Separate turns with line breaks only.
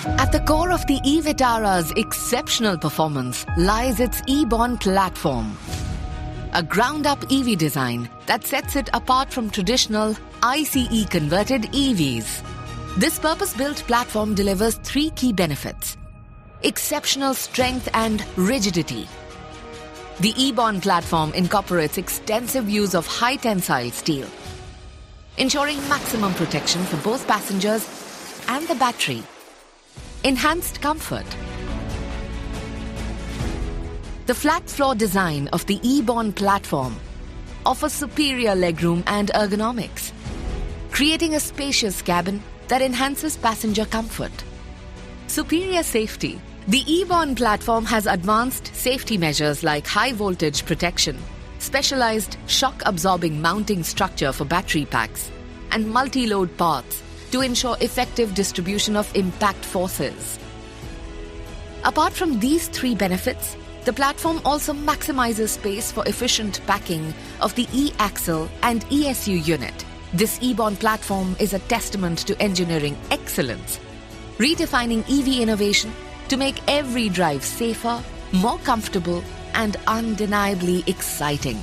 At the core of the Vitara's exceptional performance lies its e-born platform, a ground-up EV design that sets it apart from traditional ICE-converted EVs. This purpose-built platform delivers three key benefits: exceptional strength and rigidity. The e-born platform incorporates extensive use of high-tensile steel, ensuring maximum protection for both passengers and the battery. Enhanced comfort. The flat floor design of the e-born platform offers superior legroom and ergonomics, creating a spacious cabin that enhances passenger comfort. Superior safety. The e-born platform has advanced safety measures like high voltage protection, specialized shock-absorbing mounting structure for battery packs, and multi-load paths to ensure effective distribution of impact forces. Apart from these three benefits, the platform also maximizes space for efficient packing of the e-axle and ESU unit. This e-born platform is a testament to engineering excellence, redefining EV innovation to make every drive safer, more comfortable, and undeniably exciting.